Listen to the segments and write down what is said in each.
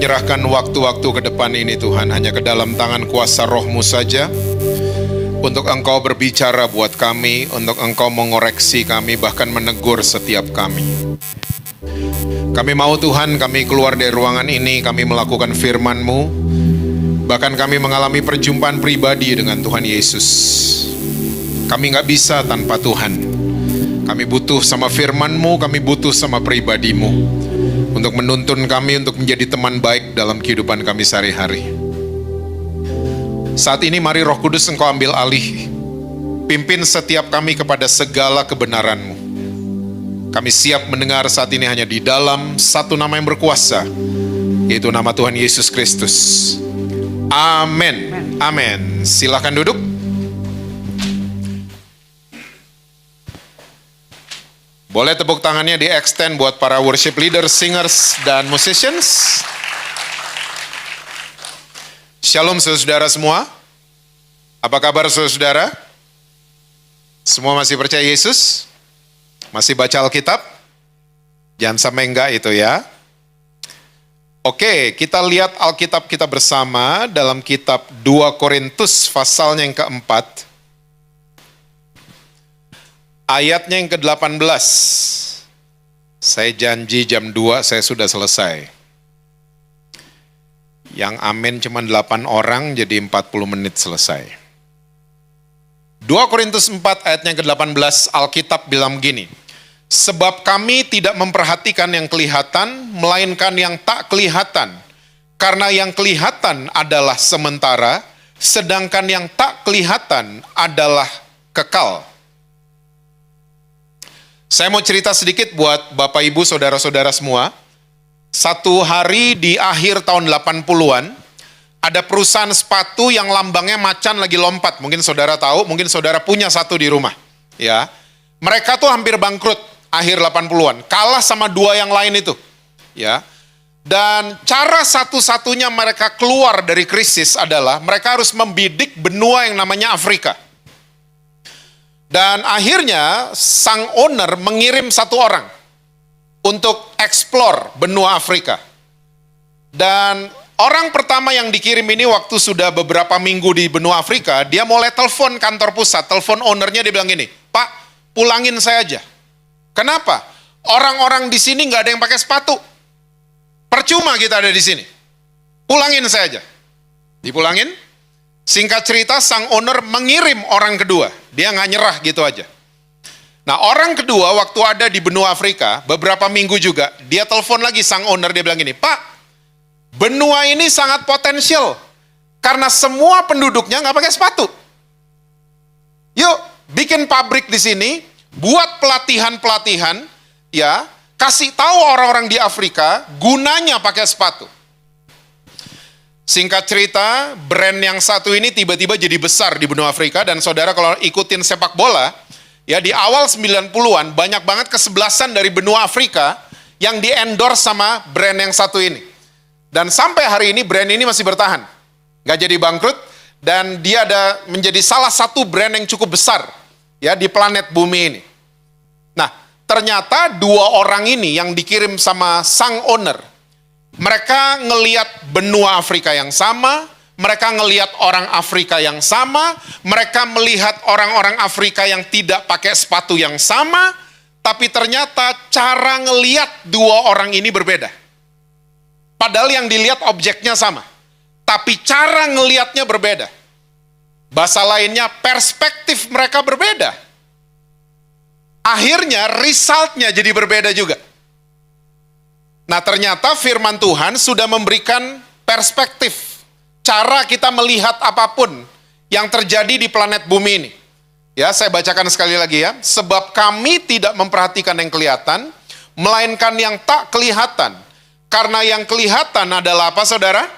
menyerahkan waktu-waktu ke depan ini Tuhan hanya ke dalam tangan kuasa Roh-Mu saja. Untuk Engkau berbicara buat kami, untuk Engkau mengoreksi kami, bahkan menegur setiap kami. Kami mau Tuhan, kami keluar dari ruangan ini, kami melakukan firman-Mu. Bahkan kami mengalami perjumpaan pribadi dengan Tuhan Yesus. Kami gak bisa tanpa Tuhan. Kami butuh sama firman-Mu, kami butuh sama pribadi-Mu. Untuk menuntun kami untuk menjadi teman baik dalam kehidupan kami sehari-hari. Saat ini mari Roh Kudus Engkau ambil alih. Pimpin setiap kami kepada segala kebenaran-Mu. Kami siap mendengar saat ini hanya di dalam satu nama yang berkuasa, yaitu nama Tuhan Yesus Kristus. Amin. Amin. Silakan duduk. Boleh tepuk tangannya di extend buat para worship leaders, singers, dan musicians. Shalom saudara semua. Apa kabar saudara? Semua masih percaya Yesus? Masih baca Alkitab? Jangan sampai enggak itu ya. Oke, kita lihat Alkitab kita bersama dalam kitab 2 Korintus pasalnya yang keempat. Ayatnya yang ke-18. Saya janji jam 2 saya sudah selesai. Yang amin cuma 8 orang, jadi 40 menit selesai. 2 Korintus 4 ayatnya ke-18, Alkitab bilang begini. Sebab kami tidak memperhatikan yang kelihatan, melainkan yang tak kelihatan. Karena yang kelihatan adalah sementara, sedangkan yang tak kelihatan adalah kekal. Saya mau cerita sedikit buat Bapak Ibu, Saudara-saudara semua. Satu hari di akhir tahun 80-an, ada perusahaan sepatu yang lambangnya macan lagi lompat. Mungkin saudara tahu, mungkin saudara punya satu di rumah. Ya, mereka tuh hampir bangkrut akhir 80-an, kalah sama dua yang lain itu. Ya, dan cara satu-satunya mereka keluar dari krisis adalah mereka harus membidik benua yang namanya Afrika. Dan akhirnya sang owner mengirim satu orang untuk explore benua Afrika. Dan orang pertama yang dikirim ini waktu sudah beberapa minggu di benua Afrika, dia mulai telepon kantor pusat, telepon ownernya, dia bilang gini, Pak, pulangin saya aja. Kenapa? Orang-orang di sini nggak ada yang pakai sepatu. Percuma kita ada di sini. Pulangin saya aja. Dipulangin. Singkat cerita, sang owner mengirim orang kedua. Dia nggak nyerah gitu aja. Nah, orang kedua waktu ada di benua Afrika, beberapa minggu juga, dia telepon lagi sang owner, dia bilang gini, Pak, benua ini sangat potensial, karena semua penduduknya nggak pakai sepatu. Yuk, bikin pabrik di sini, buat pelatihan-pelatihan, ya, kasih tahu orang-orang di Afrika, gunanya pakai sepatu. Singkat cerita, brand yang satu ini tiba-tiba jadi besar di benua Afrika, dan saudara kalau ikutin sepak bola, ya di awal 90-an banyak banget kesebelasan dari benua Afrika yang di-endorse sama brand yang satu ini. Dan sampai hari ini brand ini masih bertahan. Nggak jadi bangkrut, dan dia ada menjadi salah satu brand yang cukup besar ya di planet bumi ini. Nah, ternyata dua orang ini yang dikirim sama sang owner, mereka ngelihat benua Afrika yang sama, mereka ngelihat orang Afrika yang sama, mereka melihat orang-orang Afrika yang tidak pakai sepatu yang sama, tapi ternyata cara ngelihat dua orang ini berbeda. Padahal yang dilihat objeknya sama, tapi cara ngelihatnya berbeda. Bahasa lainnya, perspektif mereka berbeda. Akhirnya resultnya jadi berbeda juga. Nah, ternyata firman Tuhan sudah memberikan perspektif, cara kita melihat apapun yang terjadi di planet bumi ini. Ya, saya bacakan sekali lagi ya. Sebab kami tidak memperhatikan yang kelihatan, melainkan yang tak kelihatan. Karena yang kelihatan adalah apa, saudara?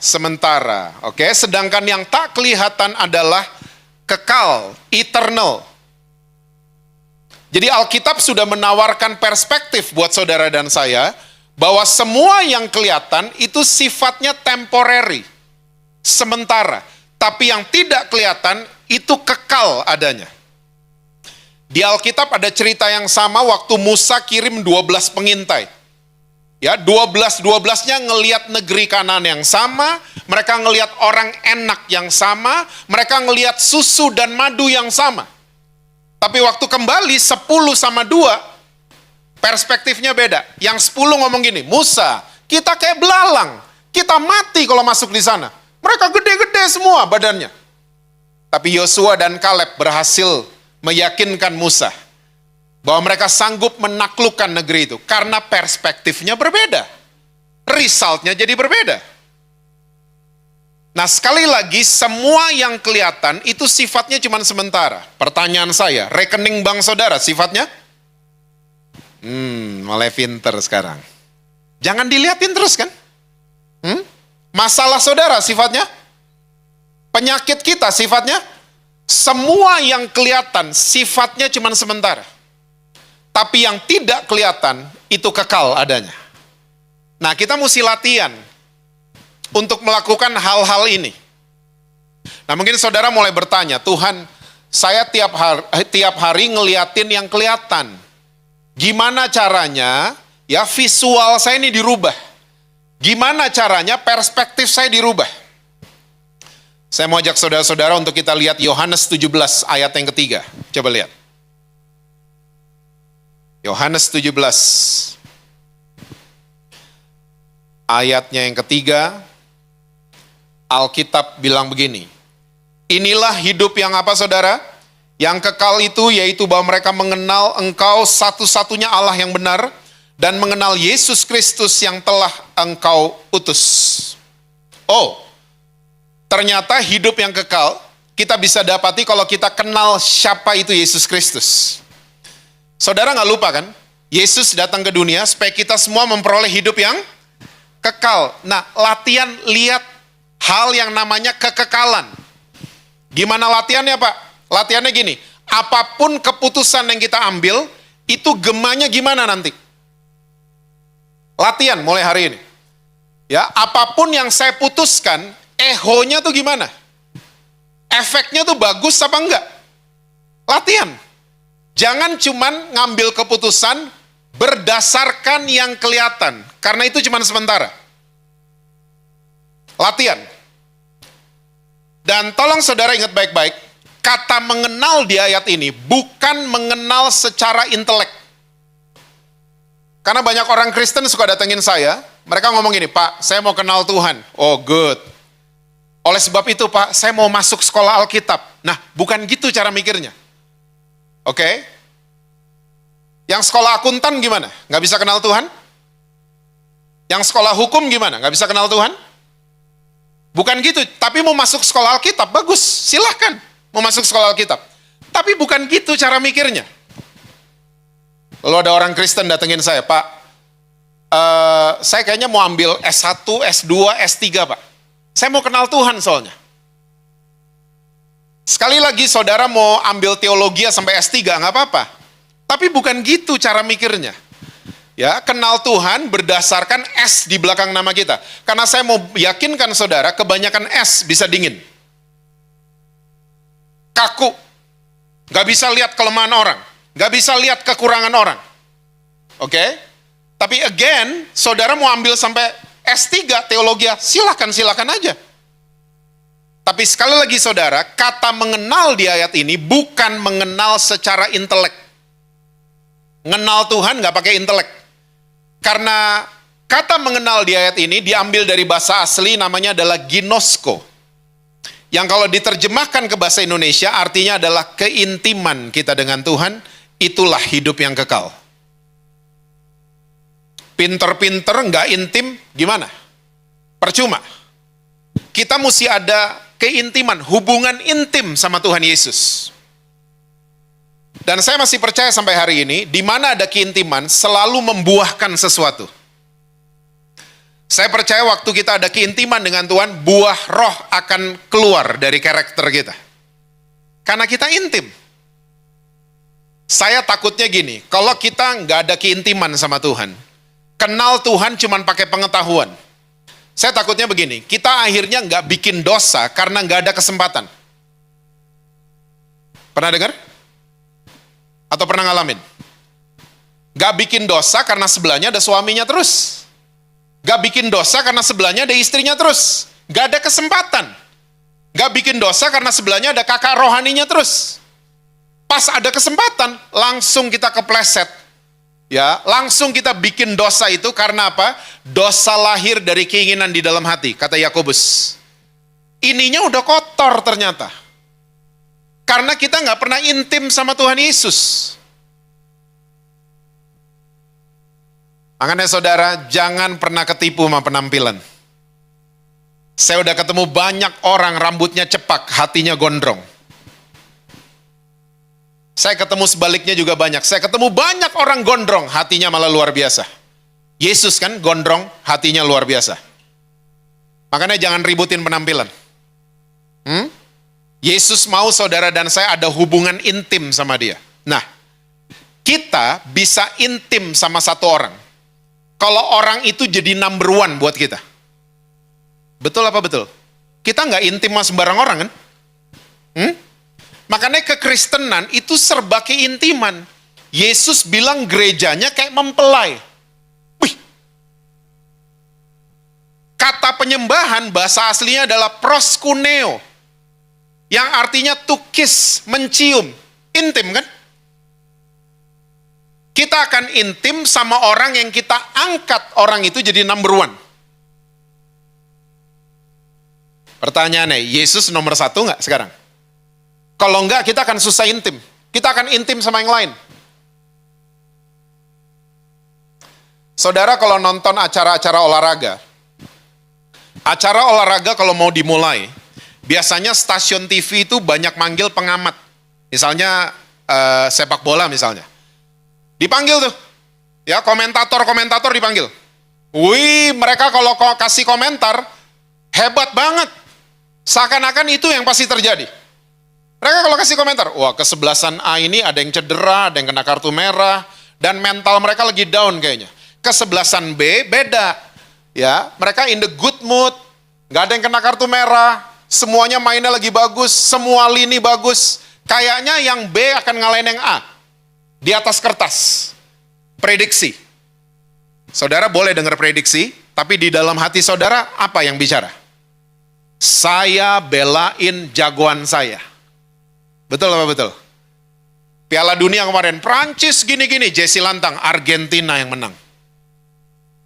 Sementara. Oke, sedangkan yang tak kelihatan adalah kekal, eternal. Jadi Alkitab sudah menawarkan perspektif buat saudara dan saya, bahwa semua yang kelihatan itu sifatnya temporary, sementara. Tapi yang tidak kelihatan itu kekal adanya. Di Alkitab ada cerita yang sama waktu Musa kirim 12 pengintai. Ya, 12-12-nya ngelihat negeri Kanaan yang sama, mereka ngelihat orang enak yang sama, mereka ngelihat susu dan madu yang sama. Tapi waktu kembali 10 sama 2, perspektifnya beda. Yang 10 ngomong gini, Musa, kita kayak belalang, kita mati kalau masuk di sana. Mereka gede-gede semua badannya. Tapi Yosua dan Kaleb berhasil meyakinkan Musa bahwa mereka sanggup menaklukkan negeri itu karena perspektifnya berbeda. Resultnya jadi berbeda. Nah, sekali lagi, semua yang kelihatan itu sifatnya cuma sementara. Pertanyaan saya, rekening bank saudara sifatnya? Mulai pinter sekarang. Jangan dilihatin terus kan? Masalah saudara sifatnya? Penyakit kita sifatnya? Semua yang kelihatan sifatnya cuma sementara. Tapi yang tidak kelihatan itu kekal adanya. Nah, kita mesti latihan untuk melakukan hal-hal ini. Nah, mungkin saudara mulai bertanya, Tuhan, saya tiap hari ngeliatin yang kelihatan. Gimana caranya ya visual saya ini dirubah? Gimana caranya perspektif saya dirubah? Saya mau ajak saudara-saudara untuk kita lihat Yohanes 17 ayat yang ketiga. Coba lihat. Yohanes 17 ayatnya yang ketiga, Alkitab bilang begini, inilah hidup yang apa saudara? Yang kekal itu yaitu bahwa mereka mengenal Engkau satu-satunya Allah yang benar dan mengenal Yesus Kristus yang telah Engkau utus. Oh, ternyata hidup yang kekal kita bisa dapati kalau kita kenal siapa itu Yesus Kristus. Saudara nggak lupa kan? Yesus datang ke dunia supaya kita semua memperoleh hidup yang kekal. Nah, latihan lihat hal yang namanya kekekalan. Gimana latihannya, Pak? Latihannya gini, apapun keputusan yang kita ambil, itu gemanya gimana nanti? Latihan mulai hari ini. Ya, apapun yang saya putuskan, ehonya tuh gimana? Efeknya tuh bagus apa enggak? Latihan. Jangan cuman ngambil keputusan berdasarkan yang kelihatan, karena itu cuman sementara. Latihan. Dan tolong saudara ingat baik-baik, kata mengenal di ayat ini bukan mengenal secara intelek. Karena banyak orang Kristen suka datengin saya, mereka ngomong gini, Pak, saya mau kenal Tuhan. Oh, good. Oleh sebab itu, Pak, saya mau masuk sekolah Alkitab. Nah, bukan gitu cara mikirnya. Oke? Yang sekolah akuntan gimana? Nggak bisa kenal Tuhan? Yang sekolah hukum gimana? Nggak bisa kenal Tuhan? Bukan gitu, tapi mau masuk sekolah Alkitab, bagus, silahkan mau masuk sekolah Alkitab. Tapi bukan gitu cara mikirnya. Lalu ada orang Kristen datengin saya, Pak, saya kayaknya mau ambil S1, S2, S3, Pak. Saya mau kenal Tuhan soalnya. Sekali lagi saudara mau ambil teologi sampai S3, nggak apa-apa. Tapi bukan gitu cara mikirnya. Ya, kenal Tuhan berdasarkan S di belakang nama kita. Karena saya mau yakinkan saudara, kebanyakan S bisa dingin. Kaku. Nggak bisa lihat kelemahan orang. Nggak bisa lihat kekurangan orang. Oke? Tapi again, saudara mau ambil sampai S3 teologi, silakan aja. Tapi sekali lagi saudara, kata mengenal di ayat ini bukan mengenal secara intelek. Mengenal Tuhan nggak pakai intelek. Karena kata mengenal di ayat ini diambil dari bahasa asli namanya adalah ginosko. Yang kalau diterjemahkan ke bahasa Indonesia artinya adalah keintiman kita dengan Tuhan, itulah hidup yang kekal. Pinter-pinter nggak intim gimana? Percuma. Kita mesti ada keintiman, hubungan intim sama Tuhan Yesus. Dan saya masih percaya sampai hari ini, di mana ada keintiman selalu membuahkan sesuatu. Saya percaya waktu kita ada keintiman dengan Tuhan, buah roh akan keluar dari karakter kita. Karena kita intim. Saya takutnya gini, kalau kita nggak ada keintiman sama Tuhan, kenal Tuhan cuma pakai pengetahuan. Saya takutnya begini, kita akhirnya nggak bikin dosa karena nggak ada kesempatan. Pernah dengar? Atau pernah ngalamin? Gak bikin dosa karena sebelahnya ada suaminya terus. Gak bikin dosa karena sebelahnya ada istrinya terus. Gak ada kesempatan. Gak bikin dosa karena sebelahnya ada kakak rohaninya terus. Pas ada kesempatan, langsung kita kepleset. Ya, langsung kita bikin dosa itu karena apa? Dosa lahir dari keinginan di dalam hati, kata Yakobus. Ininya udah kotor ternyata. Karena kita nggak pernah intim sama Tuhan Yesus. Makanya saudara, jangan pernah ketipu sama penampilan. Saya udah ketemu banyak orang rambutnya cepak, hatinya gondrong. Saya ketemu sebaliknya juga banyak. Saya ketemu banyak orang gondrong, hatinya malah luar biasa. Yesus kan gondrong, hatinya luar biasa. Makanya jangan ributin penampilan. Yesus mau saudara dan saya ada hubungan intim sama dia. Nah, kita bisa intim sama satu orang. Kalau orang itu jadi number one buat kita. Betul apa betul? Kita nggak intim sama sembarang orang kan? Makanya kekristenan itu serba keintiman. Yesus bilang gerejanya kayak mempelai. Wih. Kata penyembahan bahasa aslinya adalah proskuneo. Yang artinya to kiss, mencium. Intim kan? Kita akan intim sama orang yang kita angkat orang itu jadi number one. Pertanyaannya, Yesus nomor satu nggak sekarang? Kalau enggak, kita akan susah intim. Kita akan intim sama yang lain. Saudara kalau nonton acara-acara olahraga kalau mau dimulai, biasanya stasiun TV itu banyak manggil pengamat. Misalnya sepak bola misalnya. Dipanggil tuh. Ya, komentator dipanggil. Wih, mereka kalau kasih komentar, hebat banget. Seakan-akan itu yang pasti terjadi. Mereka kalau kasih komentar, wah kesebelasan A ini ada yang cedera, ada yang kena kartu merah, dan mental mereka lagi down kayaknya. Kesebelasan B beda, ya mereka in the good mood, nggak ada yang kena kartu merah, semuanya mainnya lagi bagus, semua lini bagus. Kayaknya yang B akan ngalahin yang A, di atas kertas, prediksi. Saudara boleh dengar prediksi, tapi di dalam hati saudara apa yang bicara? Saya belain jagoan saya. Betul apa betul? Piala Dunia kemarin, Prancis gini-gini, Jesse Lantang, Argentina yang menang.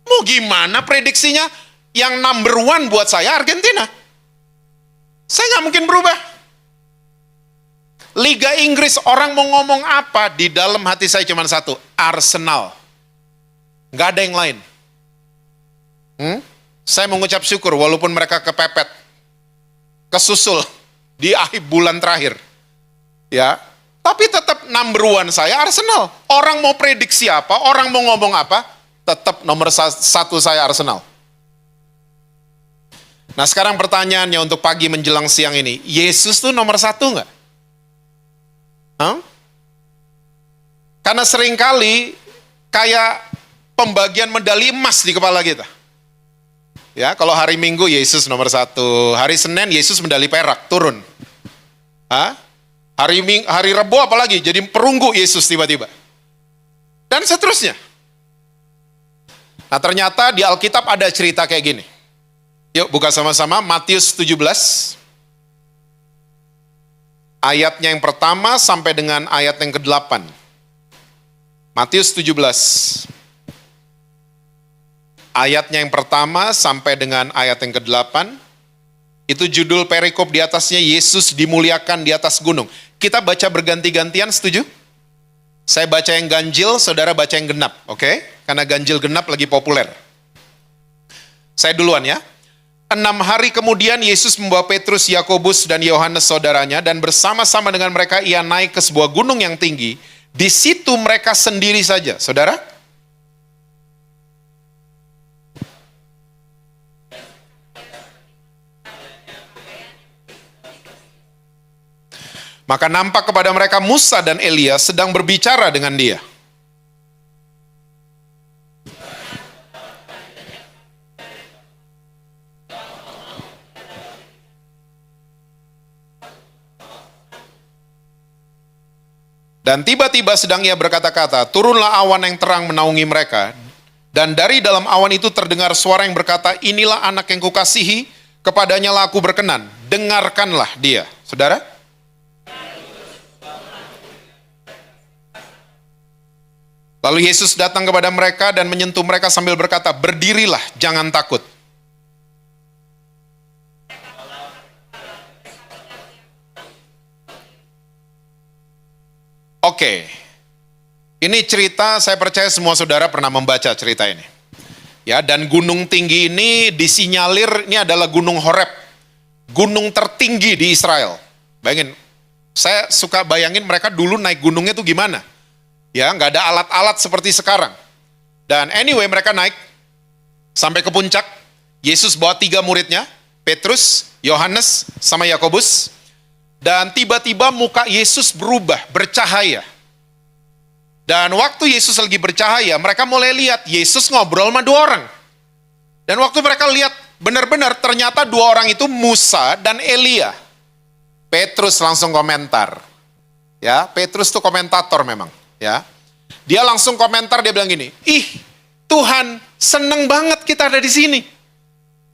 Mau gimana prediksinya? Yang number one buat saya Argentina. Saya nggak mungkin berubah. Liga Inggris, orang mau ngomong apa? Di dalam hati saya cuma satu, Arsenal. Nggak ada yang lain. Saya mengucap syukur walaupun mereka kepepet, kesusul di akhir bulan terakhir. Ya, tapi tetap number one saya Arsenal. Orang mau prediksi apa, orang mau ngomong apa, tetap nomor satu saya Arsenal. Nah sekarang pertanyaannya untuk pagi menjelang siang ini, Yesus tuh nomor satu nggak? Karena seringkali kayak pembagian medali emas di kepala kita. Ya, kalau hari Minggu Yesus nomor satu, hari Senin Yesus medali perak turun. Hari Rabu apalagi jadi perunggu Yesus tiba-tiba. Dan seterusnya. Nah ternyata di Alkitab ada cerita kayak gini. Yuk buka sama-sama Matius 17. Ayatnya yang pertama sampai dengan ayat yang ke-8. Matius 17. Ayatnya yang pertama sampai dengan ayat yang ke-8. Itu judul perikop di atasnya Yesus dimuliakan di atas gunung. Kita baca berganti-gantian, setuju? Saya baca yang ganjil, saudara baca yang genap, oke? Karena ganjil genap lagi populer. Saya duluan ya. 6 hari kemudian Yesus membawa Petrus, Yakobus, dan Yohanes saudaranya, dan bersama-sama dengan mereka ia naik ke sebuah gunung yang tinggi. Di situ mereka sendiri saja, saudara. Maka nampak kepada mereka Musa dan Elia sedang berbicara dengan dia. Dan tiba-tiba sedang ia berkata-kata, turunlah awan yang terang menaungi mereka. Dan dari dalam awan itu terdengar suara yang berkata, inilah anak yang kukasihi, kepadanya lah aku berkenan, dengarkanlah dia. Saudara? Lalu Yesus datang kepada mereka dan menyentuh mereka sambil berkata, berdirilah, jangan takut. Oke, ini cerita saya percaya semua saudara pernah membaca cerita ini. Ya, dan gunung tinggi ini disinyalir ini adalah Gunung Horeb, gunung tertinggi di Israel. Bayangin, saya suka bayangin mereka dulu naik gunungnya itu gimana. Ya, nggak ada alat-alat seperti sekarang. Dan anyway mereka naik sampai ke puncak. Yesus bawa 3 muridnya, Petrus, Yohanes, sama Yakobus. Dan tiba-tiba muka Yesus berubah, bercahaya. Dan waktu Yesus lagi bercahaya, mereka mulai lihat Yesus ngobrol sama 2 orang. Dan waktu mereka lihat, benar-benar ternyata 2 orang itu Musa dan Elia. Petrus langsung komentar. Ya, Petrus tuh komentator memang. Ya, dia langsung komentar, dia bilang gini, ih Tuhan, seneng banget kita ada di sini.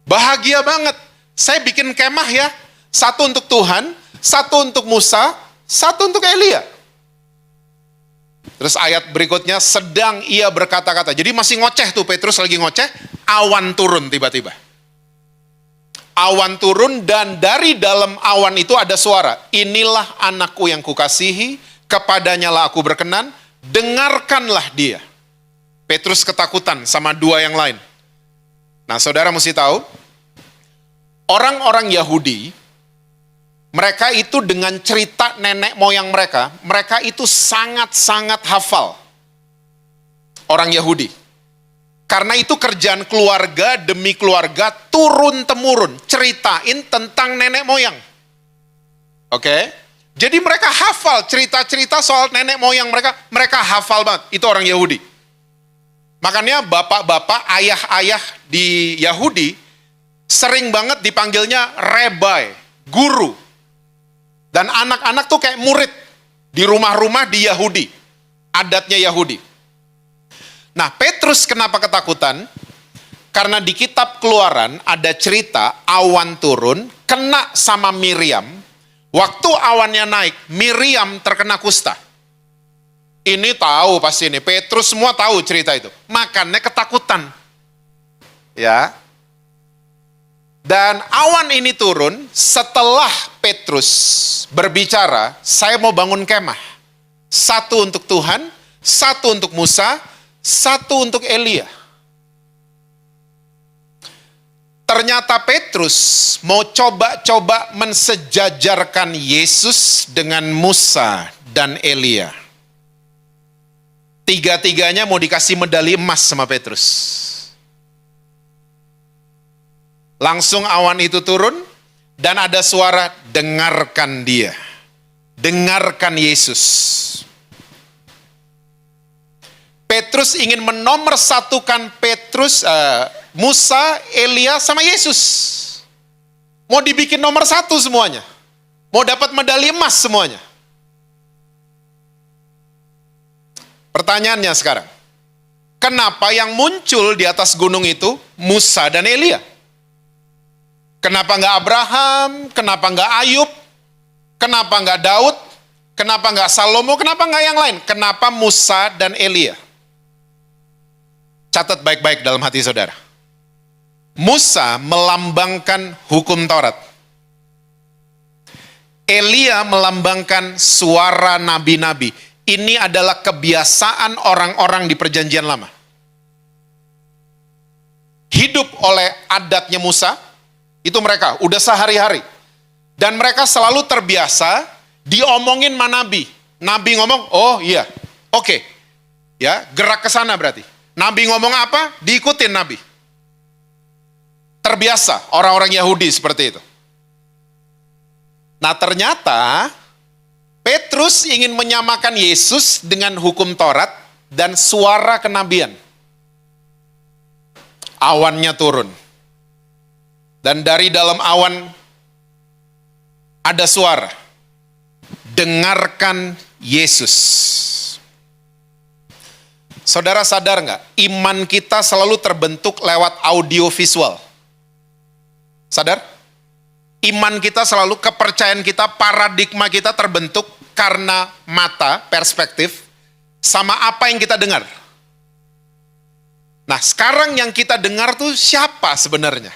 Bahagia banget. Saya bikin kemah ya, 1 untuk Tuhan, 1 untuk Musa, 1 untuk Elia. Terus ayat berikutnya, sedang ia berkata-kata. Jadi masih ngoceh tuh, Petrus lagi ngoceh, awan turun tiba-tiba. Awan turun dan dari dalam awan itu ada suara. Inilah anakku yang kukasihi, kepadanya lah aku berkenan, dengarkanlah dia. Petrus ketakutan sama 2 yang lain. Nah saudara mesti tahu, orang-orang Yahudi, mereka itu dengan cerita nenek moyang mereka itu sangat-sangat hafal. Orang Yahudi. Karena itu kerjaan keluarga demi keluarga turun-temurun. Ceritain tentang nenek moyang. Oke? Jadi mereka hafal cerita-cerita soal nenek moyang mereka. Mereka hafal banget. Itu orang Yahudi. Makanya bapak-bapak, ayah-ayah di Yahudi sering banget dipanggilnya Rabbi, guru. Dan anak-anak tuh kayak murid di rumah-rumah di Yahudi. Adatnya Yahudi. Nah, Petrus kenapa ketakutan? Karena di kitab Keluaran ada cerita awan turun, kena sama Miriam. Waktu awannya naik, Miriam terkena kusta. Ini tahu pasti ini, Petrus semua tahu cerita itu. Makanya ketakutan. Ya. Dan awan ini turun setelah Petrus berbicara, saya mau bangun kemah. 1 untuk Tuhan, 1 untuk Musa, 1 untuk Elia. Ternyata Petrus mau coba-coba mensejajarkan Yesus dengan Musa dan Elia. 3-tiganya mau dikasih medali emas sama Petrus. Langsung awan itu turun, dan ada suara, dengarkan dia. Dengarkan Yesus. Petrus ingin menomorsatukan Musa, Elia, sama Yesus. Mau dibikin nomor 1 semuanya. Mau dapat medali emas semuanya. Pertanyaannya sekarang, kenapa yang muncul di atas gunung itu Musa dan Elia? Kenapa nggak Abraham? Kenapa nggak Ayub? Kenapa nggak Daud? Kenapa nggak Salomo? Kenapa nggak yang lain? Kenapa Musa dan Elia? Catat baik-baik dalam hati saudara. Musa melambangkan hukum Taurat. Elia melambangkan suara nabi-nabi. Ini adalah kebiasaan orang-orang di Perjanjian Lama. Hidup oleh adatnya Musa, itu mereka, udah sehari-hari. Dan mereka selalu terbiasa diomongin sama Nabi. Nabi ngomong, oh iya, oke. Ya, gerak ke sana berarti. Nabi ngomong apa, diikutin Nabi. Terbiasa orang-orang Yahudi seperti itu. Nah ternyata, Petrus ingin menyamakan Yesus dengan hukum Taurat dan suara kenabian. Awannya turun. Dan dari dalam awan ada suara, dengarkan Yesus. Saudara sadar nggak? Iman kita selalu terbentuk lewat audio visual. Sadar? Iman kita selalu, kepercayaan kita, paradigma kita terbentuk karena mata, perspektif, sama apa yang kita dengar. Nah, sekarang yang kita dengar tuh siapa sebenarnya?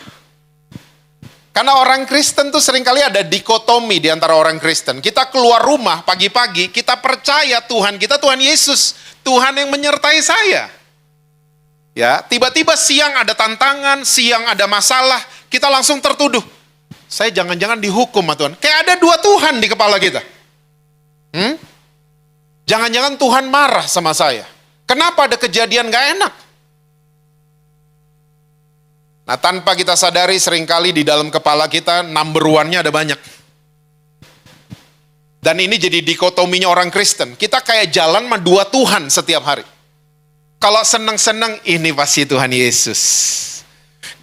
Karena orang Kristen tuh seringkali ada dikotomi di antara orang Kristen. Kita keluar rumah pagi-pagi, kita percaya Tuhan kita, Tuhan Yesus. Tuhan yang menyertai saya. Ya, tiba-tiba siang ada tantangan, siang ada masalah, kita langsung tertuduh. Saya jangan-jangan dihukum sama Tuhan. Kayak ada dua Tuhan di kepala kita. Jangan-jangan Tuhan marah sama saya. Kenapa ada kejadian gak enak? Nah, tanpa kita sadari seringkali di dalam kepala kita number one-nya ada banyak. Dan ini jadi dikotominya orang Kristen. Kita kayak jalan sama dua Tuhan setiap hari. Kalau senang-senang, ini pasti Tuhan Yesus.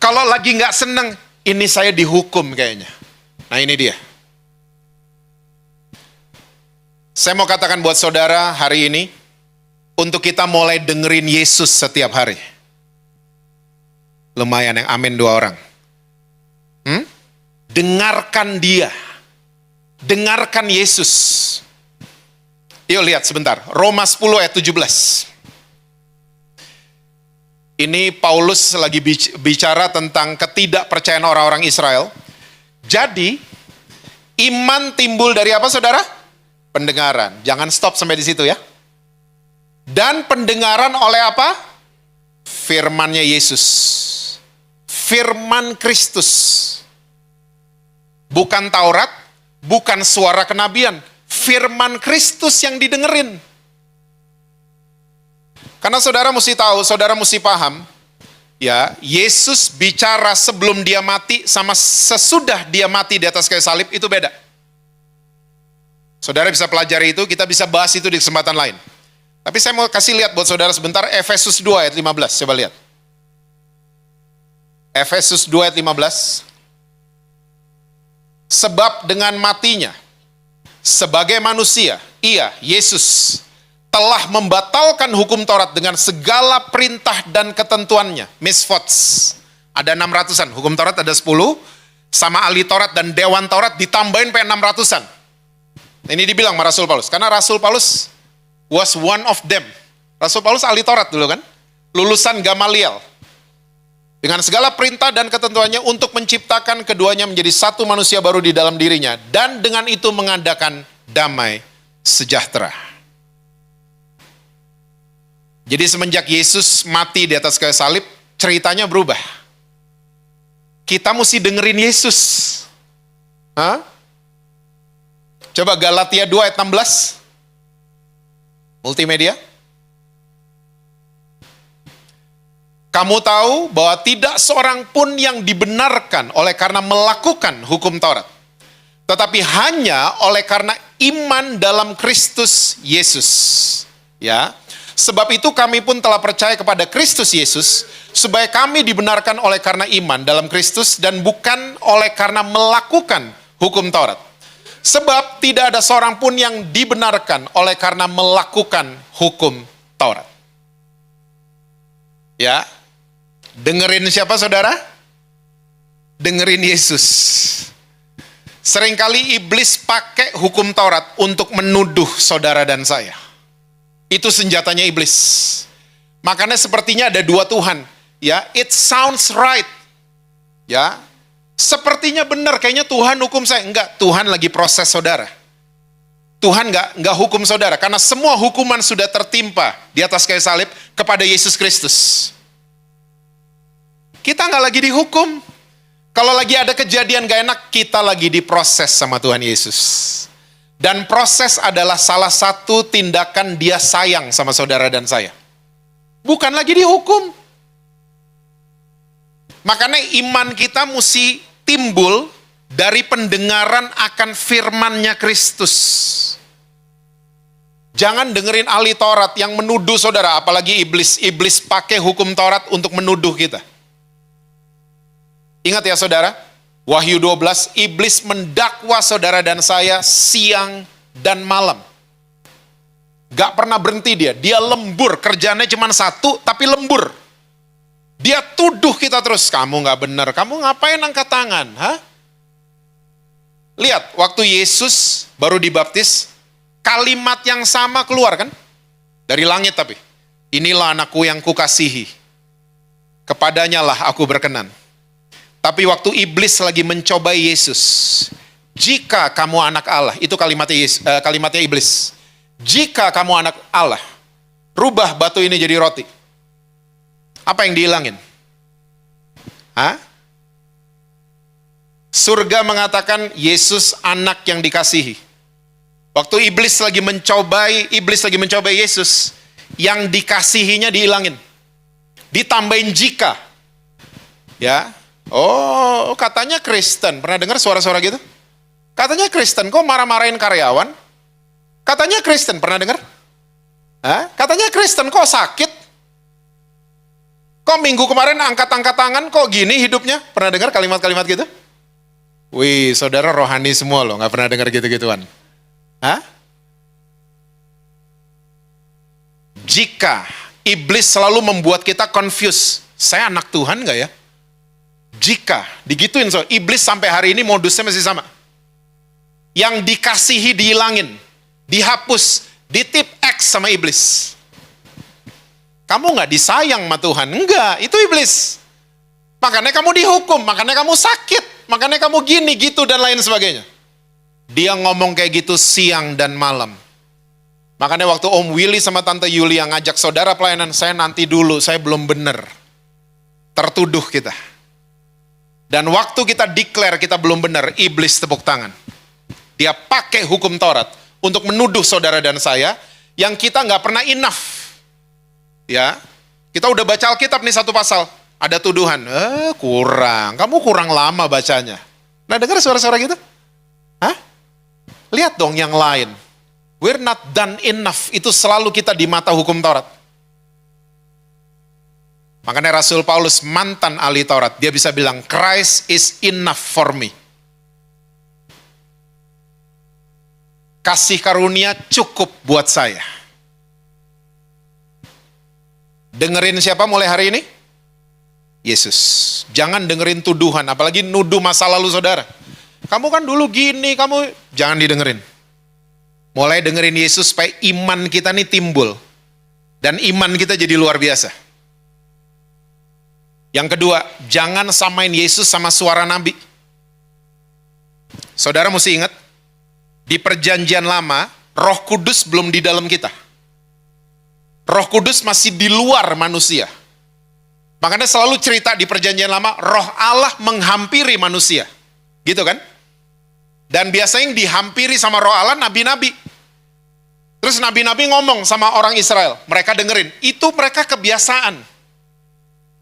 Kalau lagi nggak senang, ini saya dihukum kayaknya. Nah, ini dia. Saya mau katakan buat saudara hari ini, untuk kita mulai dengerin Yesus setiap hari. Lumayan yang amin 2 orang. Dengarkan dia. Dengarkan Yesus. Yuk lihat sebentar. Roma 10 ayat 17. Ini Paulus lagi bicara tentang ketidakpercayaan orang-orang Israel. Jadi, iman timbul dari apa saudara? Pendengaran. Jangan stop sampai di situ ya. Dan pendengaran oleh apa? Firman-Nya Yesus. Firman Kristus. Bukan Taurat, bukan suara kenabian. Firman Kristus yang didengerin. Karena saudara mesti tahu, saudara mesti paham, ya, Yesus bicara sebelum dia mati sama sesudah dia mati di atas kayu salib itu beda. Saudara bisa pelajari itu, kita bisa bahas itu di kesempatan lain. Tapi saya mau kasih lihat buat saudara sebentar Efesus 2 ayat 15, coba lihat. Efesus 2 ayat 15. Sebab dengan matinya sebagai manusia, ia, Yesus, telah membatalkan hukum Taurat dengan segala perintah dan ketentuannya. Misvots. Ada 600-an. Hukum Taurat ada 10. Sama ahli Taurat dan Dewan Taurat ditambahin sampai 600-an. Ini dibilang sama Rasul Paulus. Karena Rasul Paulus was one of them. Rasul Paulus ahli Taurat dulu kan. Lulusan Gamaliel. Dengan segala perintah dan ketentuannya untuk menciptakan keduanya menjadi satu manusia baru di dalam dirinya. Dan dengan itu mengadakan damai sejahtera. Jadi semenjak Yesus mati di atas kayu salib, ceritanya berubah. Kita mesti dengerin Yesus. Coba Galatia 2 ayat 16. Multimedia. Kamu tahu bahwa tidak seorang pun yang dibenarkan oleh karena melakukan hukum Taurat. Tetapi hanya oleh karena iman dalam Kristus Yesus. Ya. Sebab itu kami pun telah percaya kepada Kristus Yesus, supaya kami dibenarkan oleh karena iman dalam Kristus dan bukan oleh karena melakukan hukum Taurat. Sebab tidak ada seorang pun yang dibenarkan oleh karena melakukan hukum Taurat. Ya, dengerin siapa saudara? Dengerin Yesus. Seringkali iblis pakai hukum Taurat untuk menuduh saudara dan saya. Itu senjatanya iblis. Makanya sepertinya ada dua Tuhan. Ya, it sounds right. Ya, sepertinya benar. Kayaknya Tuhan hukum saya. Enggak, Tuhan lagi proses saudara. Tuhan enggak hukum saudara. Karena semua hukuman sudah tertimpa di atas kayu salib kepada Yesus Kristus. Kita enggak lagi dihukum. Kalau lagi ada kejadian gak enak, kita lagi diproses sama Tuhan Yesus. Dan proses adalah salah satu tindakan dia sayang sama saudara dan saya. Bukan lagi dihukum. Makanya iman kita mesti timbul dari pendengaran akan firman-Nya Kristus. Jangan dengerin ahli Taurat yang menuduh saudara, apalagi iblis. Iblis pakai hukum Taurat untuk menuduh kita. Ingat ya saudara, Wahyu 12, iblis mendakwa saudara dan saya siang dan malam. Gak pernah berhenti dia lembur, kerjanya cuma satu, tapi lembur. Dia tuduh kita terus, kamu gak benar, kamu ngapain angkat tangan? Hah? Lihat, waktu Yesus baru dibaptis, kalimat yang sama keluar kan? Dari langit tapi, inilah anakku yang kukasihi, kepadanya lah aku berkenan. Tapi waktu iblis lagi mencobai Yesus, jika kamu anak Allah, itu kalimatnya iblis. Jika kamu anak Allah, rubah batu ini jadi roti. Apa yang dihilangin? Hah? Surga mengatakan Yesus anak yang dikasihi. Waktu iblis lagi mencobai Yesus, yang dikasihinya dihilangin. Ditambahin jika. Ya. Oh, katanya Kristen. Pernah dengar suara-suara gitu? Katanya Kristen, kok marah-marahin karyawan? Katanya Kristen, pernah dengar? Hah? Katanya Kristen, kok sakit? Kok minggu kemarin angkat-angkat tangan, kok gini hidupnya? Pernah dengar kalimat-kalimat gitu? Wih, saudara rohani semua loh, gak pernah dengar gitu-gituan. Hah? Jika iblis selalu membuat kita confused, saya anak Tuhan gak ya? Jika, digituin iblis sampai hari ini modusnya masih sama. Yang dikasihi dihilangin, dihapus, ditip X sama iblis. Kamu gak disayang sama Tuhan? Enggak, itu iblis. Makanya kamu dihukum, makanya kamu sakit, makanya kamu gini, gitu, dan lain sebagainya. Dia ngomong kayak gitu siang dan malam. Makanya waktu Om Willy sama Tante Yuli yang ngajak saudara pelayanan, saya nanti dulu, saya belum benar. Tertuduh kita. Dan waktu kita declare kita belum benar, iblis tepuk tangan. Dia pakai hukum Taurat untuk menuduh saudara dan saya yang kita nggak pernah enough. Ya, kita udah baca Alkitab nih satu pasal, ada tuduhan, kamu kurang lama bacanya. Nah, dengar suara-suara gitu? Hah? Lihat dong yang lain. We're not done enough, itu selalu kita di mata hukum Taurat. Makanya Rasul Paulus mantan ahli Taurat, dia bisa bilang, Christ is enough for me. Kasih karunia cukup buat saya. Dengerin siapa mulai hari ini? Yesus. Jangan dengerin tuduhan, apalagi nuduh masa lalu saudara. Kamu kan dulu gini, jangan didengerin. Mulai dengerin Yesus supaya iman kita nih timbul. Dan iman kita jadi luar biasa. Yang kedua, jangan samain Yesus sama suara nabi. Saudara mesti ingat, di perjanjian lama, Roh Kudus belum di dalam kita. Roh Kudus masih di luar manusia. Makanya selalu cerita di perjanjian lama, Roh Allah menghampiri manusia. Gitu kan? Dan biasanya yang dihampiri sama Roh Allah, nabi-nabi. Terus nabi-nabi ngomong sama orang Israel, mereka dengerin. Itu mereka kebiasaan.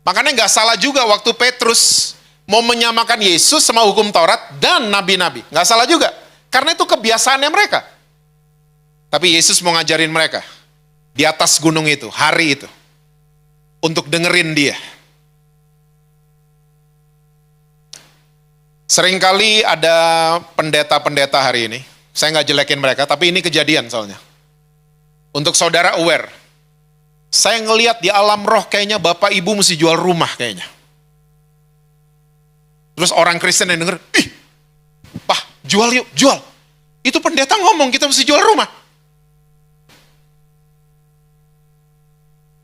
Makanya nggak salah juga waktu Petrus mau menyamakan Yesus sama hukum Taurat dan nabi-nabi. Nggak salah juga. Karena itu kebiasaannya mereka. Tapi Yesus mau ngajarin mereka. Di atas gunung itu, hari itu. Untuk dengerin dia. Seringkali ada pendeta-pendeta hari ini. Saya nggak jelekin mereka, tapi ini kejadian soalnya. Untuk saudara aware. Saya ngelihat di alam roh kayaknya bapak ibu mesti jual rumah kayaknya. Terus orang Kristen yang denger, Pak, jual yuk, jual. Itu pendeta ngomong kita mesti jual rumah.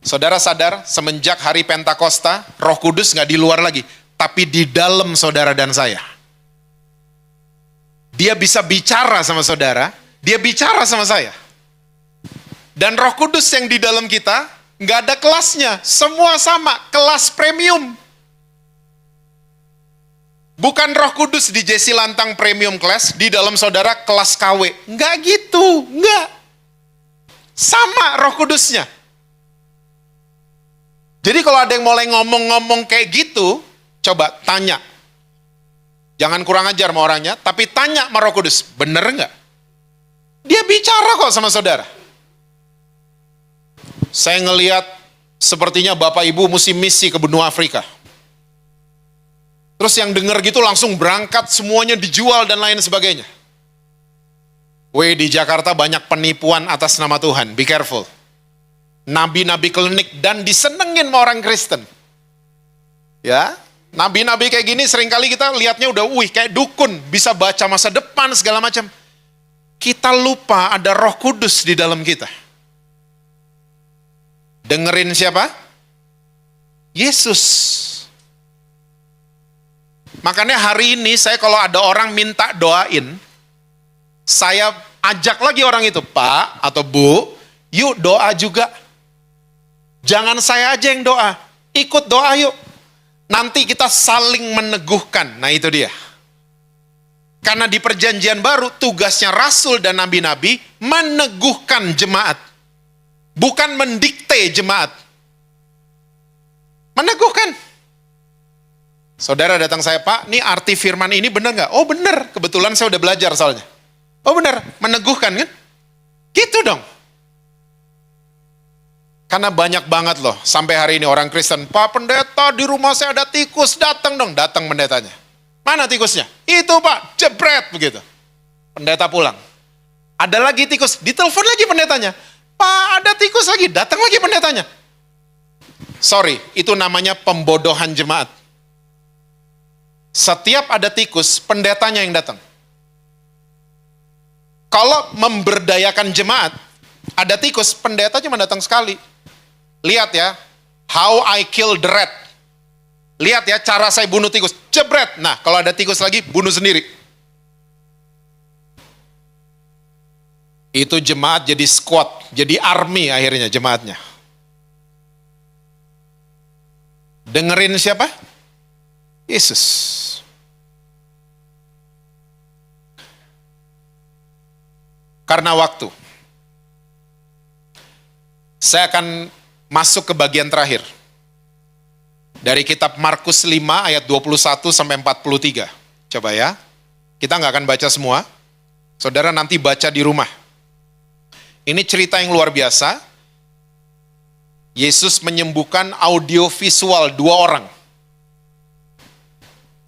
Saudara sadar, semenjak hari Pentakosta, Roh Kudus nggak di luar lagi, tapi di dalam saudara dan saya. Dia bisa bicara sama saudara, dia bicara sama saya. Dan Roh Kudus yang di dalam kita, nggak ada kelasnya, semua sama, kelas premium. Bukan Roh Kudus di Jesse Lantang premium class, di dalam saudara kelas KW. Nggak gitu, nggak. Sama Roh Kudusnya. Jadi kalau ada yang mulai ngomong-ngomong kayak gitu, coba tanya. Jangan kurang ajar sama orangnya, tapi tanya sama Roh Kudus, bener nggak? Dia bicara kok sama saudara. Saya ngelihat sepertinya Bapak Ibu mesti misi ke benua Afrika. Terus yang denger gitu langsung berangkat, semuanya dijual dan lain sebagainya. Weh, di Jakarta banyak penipuan atas nama Tuhan, be careful. Nabi-nabi klinik dan disenengin sama orang Kristen. Ya, nabi-nabi kayak gini seringkali kita lihatnya udah, kayak dukun, bisa baca masa depan segala macam. Kita lupa ada Roh Kudus di dalam kita. Dengerin siapa? Yesus. Makanya hari ini saya kalau ada orang minta doain, saya ajak lagi orang itu, Pak atau Bu, yuk doa juga. Jangan saya aja yang doa, ikut doa yuk. Nanti kita saling meneguhkan. Nah itu dia. Karena di perjanjian baru tugasnya rasul dan nabi-nabi meneguhkan jemaat. Bukan mendikte jemaat. Meneguhkan. Saudara datang saya, Pak, nih arti firman ini benar nggak? Oh benar, kebetulan saya udah belajar soalnya. Oh benar, meneguhkan kan? Gitu dong. Karena banyak banget loh, sampai hari ini orang Kristen, Pak pendeta di rumah saya ada tikus, datang dong, datang pendetanya. Mana tikusnya? Itu Pak, jebret begitu. Pendeta pulang. Ada lagi tikus, ditelepon lagi pendetanya. Pak ada tikus lagi, datang lagi pendetanya. Sorry, itu namanya pembodohan jemaat. Setiap ada tikus, pendetanya yang datang. Kalau memberdayakan jemaat, ada tikus, pendeta cuma datang sekali. Lihat ya, how I kill the rat. Lihat ya, cara saya bunuh tikus, jebret. Nah, kalau ada tikus lagi, bunuh sendiri. Itu jemaat jadi squad, jadi army akhirnya jemaatnya. Dengerin siapa? Yesus. Karena waktu, saya akan masuk ke bagian terakhir. Dari kitab Markus 5 ayat 21 sampai 43. Coba ya, kita nggak akan baca semua. Saudara nanti baca di rumah. Ini cerita yang luar biasa. Yesus menyembuhkan audiovisual 2 orang.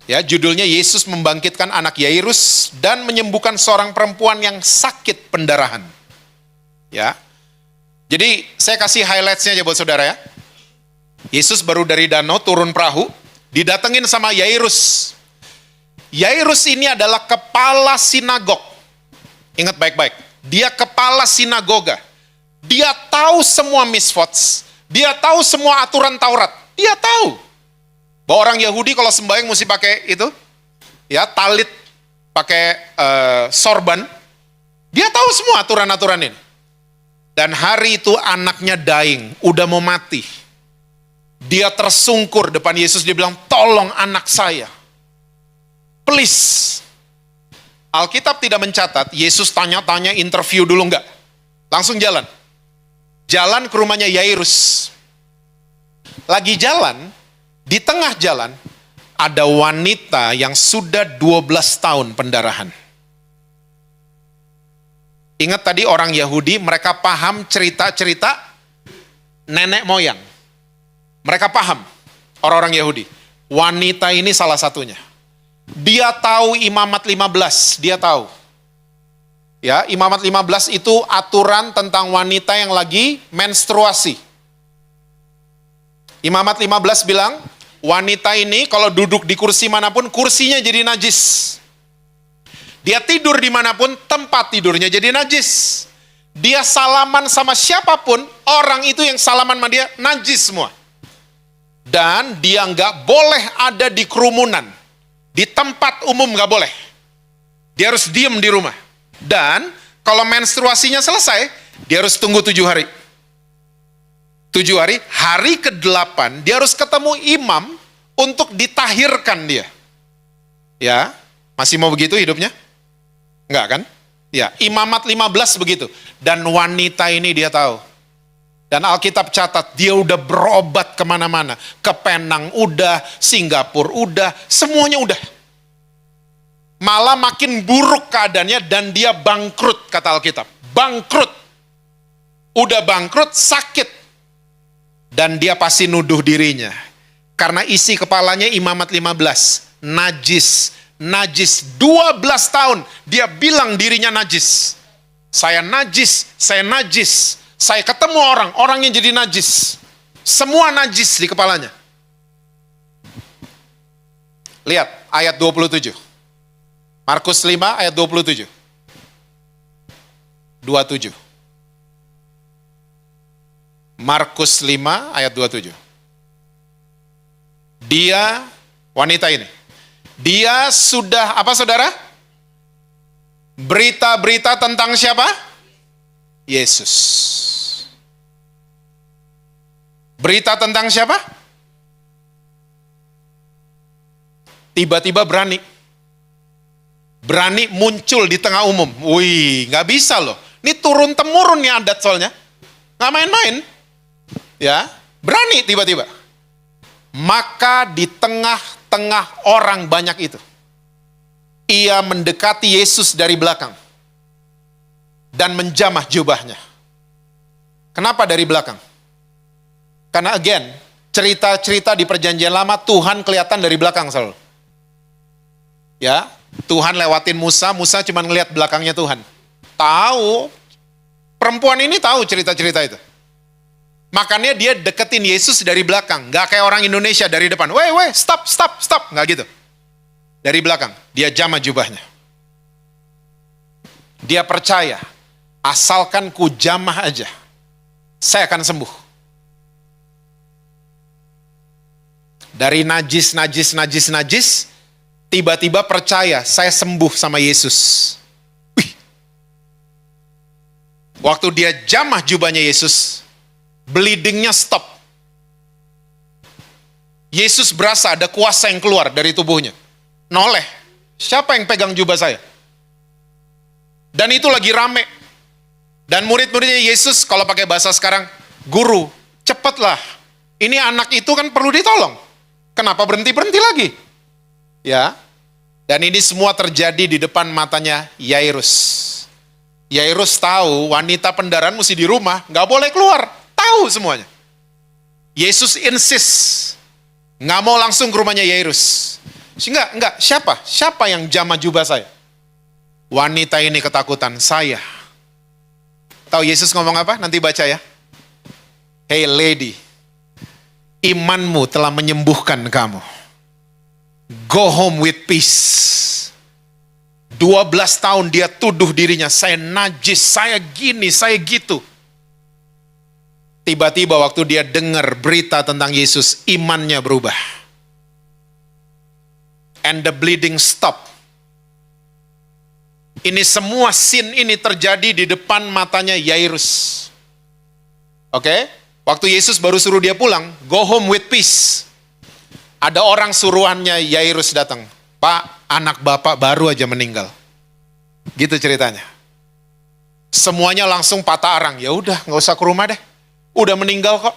Ya, judulnya Yesus membangkitkan anak Yairus dan menyembuhkan seorang perempuan yang sakit pendarahan. Ya. Jadi saya kasih highlights-nya aja buat saudara ya. Yesus baru dari danau turun perahu, didatengin sama Yairus. Yairus ini adalah kepala sinagog. Ingat baik-baik, dia kepala sinagoga. Dia tahu semua misvots, dia tahu semua aturan Taurat, dia tahu. Bahwa orang Yahudi kalau sembahyang mesti pakai itu, ya talit, pakai sorban. Dia tahu semua aturan-aturan ini. Dan hari itu anaknya dying, udah mau mati. Dia tersungkur depan Yesus, dia bilang, tolong anak saya. Please. Alkitab tidak mencatat, Yesus tanya-tanya interview dulu enggak. Langsung jalan. Jalan ke rumahnya Yairus. Lagi jalan, di tengah jalan, ada wanita yang sudah 12 tahun pendarahan. Ingat tadi orang Yahudi, mereka paham cerita-cerita nenek moyang. Mereka paham, orang-orang Yahudi. Wanita ini salah satunya. Dia tahu Imamat 15, dia tahu. Ya, Imamat 15 itu aturan tentang wanita yang lagi menstruasi. Imamat 15 bilang, wanita ini kalau duduk di kursi manapun, kursinya jadi najis. Dia tidur dimanapun, tempat tidurnya jadi najis. Dia salaman sama siapapun, orang itu yang salaman sama dia, najis semua. Dan dia nggak boleh ada di kerumunan. Di tempat umum nggak boleh. Dia harus diem di rumah. Dan kalau menstruasinya selesai, dia harus tunggu 7 hari. 7 hari, hari ke-8 dia harus ketemu imam untuk ditahirkan dia. Ya, masih mau begitu hidupnya? Enggak kan? Ya, Imamat 15 begitu. Dan wanita ini dia tahu. Dan Alkitab catat, dia udah berobat kemana-mana. Ke Penang udah, Singapura udah, semuanya udah. Malah makin buruk keadaannya dan dia bangkrut, kata Alkitab. Bangkrut. Udah bangkrut, sakit. Dan dia pasti nuduh dirinya. Karena isi kepalanya Imamat 15, najis. Najis 12 tahun dia bilang dirinya najis. Saya najis, saya najis. Saya ketemu orang yang jadi najis. Semua najis di kepalanya. Lihat ayat 27. Markus 5 ayat 27. 27. Markus 5 ayat 27. Dia, wanita ini, dia sudah, apa saudara? Berita-berita tentang siapa? Yesus. Berita tentang siapa? Tiba-tiba berani muncul di tengah umum. Wih, nggak bisa loh. Ini turun-temurun nih adat soalnya. Nggak main-main. Ya, berani tiba-tiba. Maka di tengah-tengah orang banyak itu, ia mendekati Yesus dari belakang dan menjamah jubahnya. Kenapa dari belakang? Karena again, cerita-cerita di perjanjian lama Tuhan kelihatan dari belakang selalu. Ya, Tuhan lewatin Musa cuma ngelihat belakangnya Tuhan. Tahu, perempuan ini tahu cerita-cerita itu. Makanya dia deketin Yesus dari belakang. Gak kayak orang Indonesia dari depan. Weh, stop. Gak gitu. Dari belakang, dia jamah jubahnya. Dia percaya, asalkan ku jamah aja, saya akan sembuh. Dari najis, tiba-tiba percaya, saya sembuh sama Yesus. Wih. Waktu dia jamah jubahnya Yesus, bleedingnya stop. Yesus berasa ada kuasa yang keluar dari tubuhnya. Noleh, siapa yang pegang jubah saya? Dan itu lagi rame. Dan murid-muridnya Yesus, kalau pakai bahasa sekarang, guru, cepatlah. Ini anak itu kan perlu ditolong. Kenapa berhenti-berhenti lagi? Ya, dan ini semua terjadi di depan matanya Yairus. Yairus tahu wanita pendarahan mesti di rumah, nggak boleh keluar. Tahu semuanya. Yesus insist, nggak mau langsung ke rumahnya Yairus. Enggak, siapa yang jamah jubah saya? Wanita ini ketakutan, saya. Tahu Yesus ngomong apa? Nanti baca ya. Hey lady, imanmu telah menyembuhkan kamu. Go home with peace. 12 tahun dia tuduh dirinya, saya najis, saya gini, saya gitu. Tiba-tiba waktu dia dengar berita tentang Yesus, imannya berubah. And the bleeding stop. Ini semua scene ini terjadi di depan matanya Yairus. Oke? Waktu Yesus baru suruh dia pulang, go home with peace. Ada orang suruhannya Yairus datang. Pak, anak bapak baru aja meninggal. Gitu ceritanya. Semuanya langsung patah arang. Ya udah, nggak usah ke rumah deh. Udah meninggal kok.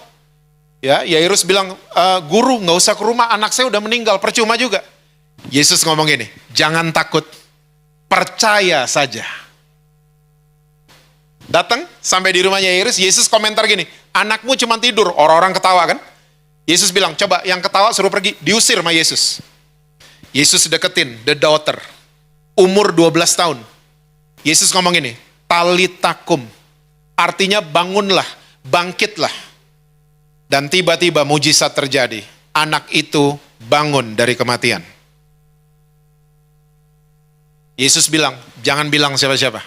Ya, Yairus bilang, guru nggak usah ke rumah, anak saya udah meninggal, percuma juga. Yesus ngomong gini, jangan takut, percaya saja. Datang sampai di rumahnya Yairus, Yesus komentar gini, anakmu cuma tidur, orang-orang ketawa kan? Yesus bilang, coba yang ketawa suruh pergi, diusir sama Yesus. Yesus deketin the daughter, umur 12 tahun. Yesus ngomong gini, talitakum, artinya bangunlah, bangkitlah. Dan tiba-tiba mujizat terjadi, anak itu bangun dari kematian. Yesus bilang, jangan bilang siapa-siapa.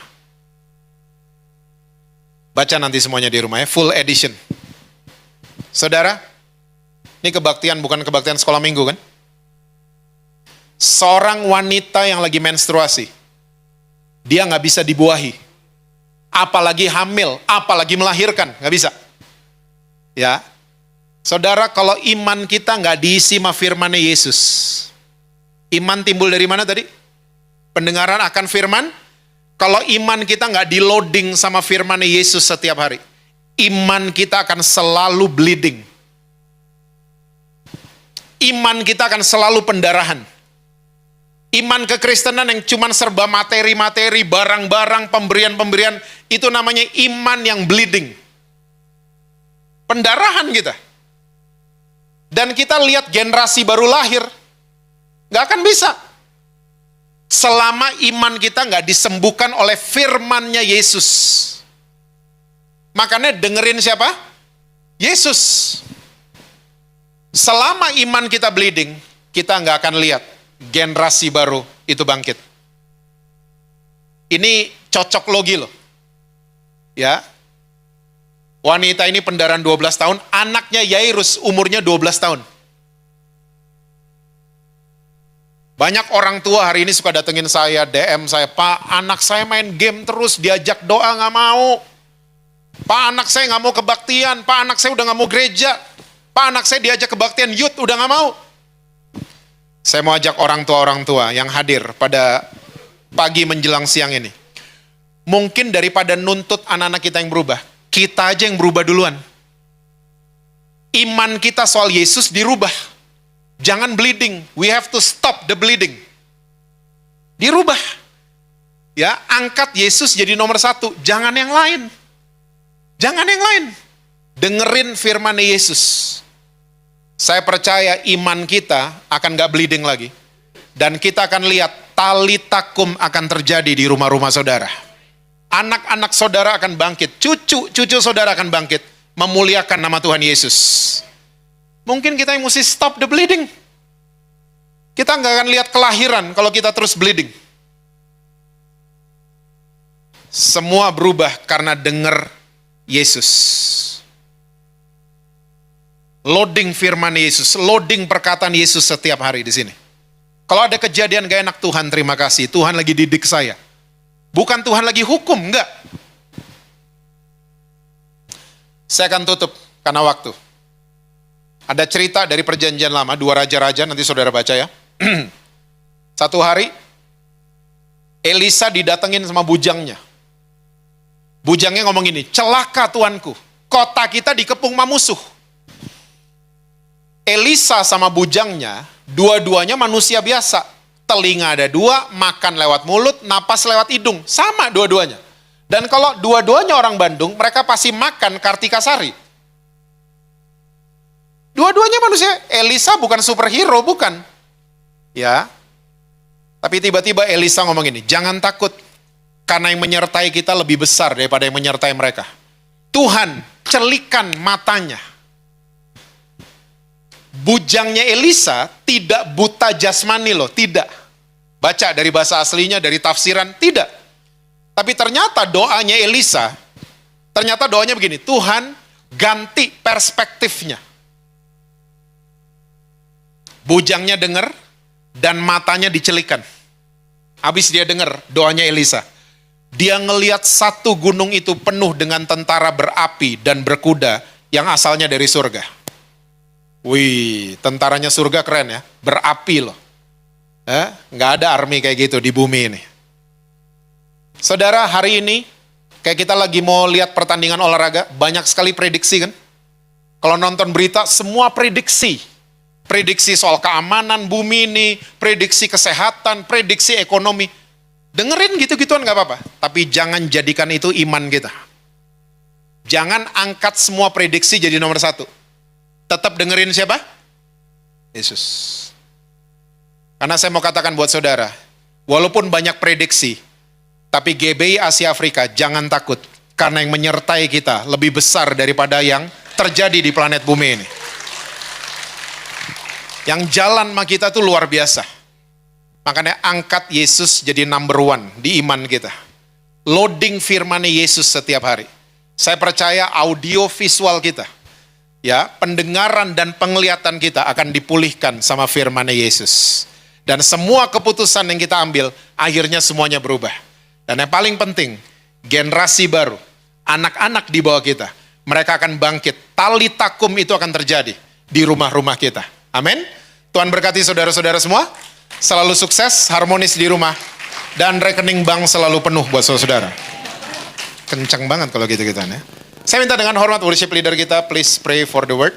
Baca nanti semuanya di rumah ya, full edition. Saudara, ini kebaktian bukan kebaktian sekolah minggu kan? Seorang wanita yang lagi menstruasi, dia nggak bisa dibuahi. Apalagi hamil, apalagi melahirkan, nggak bisa. Ya, saudara, kalau iman kita nggak diisi sama firman Yesus, iman timbul dari mana tadi? Pendengaran akan firman. Kalau iman kita nggak di-loading sama firman Yesus setiap hari, iman kita akan selalu bleeding. Iman kita akan selalu pendarahan. Iman kekristenan yang cuma serba materi-materi, barang-barang, pemberian-pemberian, itu namanya iman yang bleeding. Pendarahan kita. Dan kita lihat generasi baru lahir, nggak akan bisa. selama iman kita nggak disembuhkan oleh firman-Nya Yesus. Makanya dengerin siapa? Yesus. Selama iman kita bleeding, kita nggak akan lihat generasi baru itu bangkit. Ini cocok logi loh. Ya. Wanita ini pendarahan 12 tahun, anaknya Yairus umurnya 12 tahun. Banyak orang tua hari ini suka datengin saya, DM saya, Pak, anak saya main game terus, diajak doa nggak mau. Pak, anak saya nggak mau kebaktian. Pak, anak saya udah nggak mau gereja. Pak, anak saya diajak kebaktian youth, udah nggak mau. Saya mau ajak orang tua yang hadir pada pagi menjelang siang ini. Mungkin daripada nuntut anak-anak kita yang berubah, kita aja yang berubah duluan. Iman kita soal Yesus dirubah. Jangan bleeding. We have to stop the bleeding. Dirubah. Ya, angkat Yesus jadi nomor 1. Jangan yang lain. Jangan yang lain. Dengerin firman Yesus. Saya percaya iman kita akan gak bleeding lagi. Dan kita akan lihat tali takum akan terjadi di rumah-rumah saudara. Anak-anak saudara akan bangkit. Cucu saudara akan bangkit. Memuliakan nama Tuhan Yesus. Mungkin kita yang mesti stop the bleeding. Kita nggak akan lihat kelahiran kalau kita terus bleeding. Semua berubah karena dengar Yesus. Loading firman Yesus, loading perkataan Yesus setiap hari di sini. Kalau ada kejadian gak enak, Tuhan terima kasih. Tuhan lagi didik saya. Bukan Tuhan lagi hukum, enggak. Saya akan tutup karena waktu. Ada cerita dari perjanjian lama, 2 raja-raja, nanti saudara baca ya. Satu hari, Elisa didatengin sama bujangnya. Bujangnya ngomong gini, celaka tuanku, kota kita dikepung sama musuh. Elisa sama bujangnya, dua-duanya manusia biasa. Telinga ada 2, makan lewat mulut, napas lewat hidung. Sama dua-duanya. Dan kalau dua-duanya orang Bandung, mereka pasti makan Kartikasari. Dua-duanya manusia. Elisa bukan superhero, bukan. Ya. Tapi tiba-tiba Elisa ngomong ini, jangan takut. Karena yang menyertai kita lebih besar daripada yang menyertai mereka. Tuhan, celikan matanya. Bujangnya Elisa tidak buta jasmani loh, tidak. Baca dari bahasa aslinya, dari tafsiran, tidak. Tapi ternyata doanya Elisa, ternyata doanya begini, Tuhan ganti perspektifnya. Bujangnya dengar dan matanya dicelikan. Habis dia dengar doanya Elisa. Dia ngelihat satu gunung itu penuh dengan tentara berapi dan berkuda yang asalnya dari surga. Wih, tentaranya surga keren ya, berapi loh. Nggak ada army kayak gitu di bumi ini. Saudara, hari ini, kayak kita lagi mau lihat pertandingan olahraga, banyak sekali prediksi kan? Kalau nonton berita, semua prediksi. Prediksi soal keamanan bumi ini, prediksi kesehatan, prediksi ekonomi. Dengerin gitu-gituan nggak apa-apa, tapi jangan jadikan itu iman kita. Jangan angkat semua prediksi jadi nomor 1. Tetap dengerin siapa? Yesus. Karena saya mau katakan buat saudara, walaupun banyak prediksi, tapi GBI Asia Afrika jangan takut, karena yang menyertai kita lebih besar daripada yang terjadi di planet bumi ini. Yang jalan sama kita tuh luar biasa. Makanya angkat Yesus jadi number 1 di iman kita. Loading firman Yesus setiap hari. Saya percaya audio visual kita, ya, pendengaran dan penglihatan kita akan dipulihkan sama firman Yesus. Dan semua keputusan yang kita ambil, akhirnya semuanya berubah. Dan yang paling penting, generasi baru, anak-anak di bawah kita, mereka akan bangkit. Tali takum itu akan terjadi di rumah-rumah kita. Amin. Tuhan berkati saudara-saudara semua. Selalu sukses, harmonis di rumah, dan rekening bank selalu penuh buat saudara. Kencang banget kalau gitu-gituan ya. Saya minta dengan hormat worship leader kita, please pray for the word.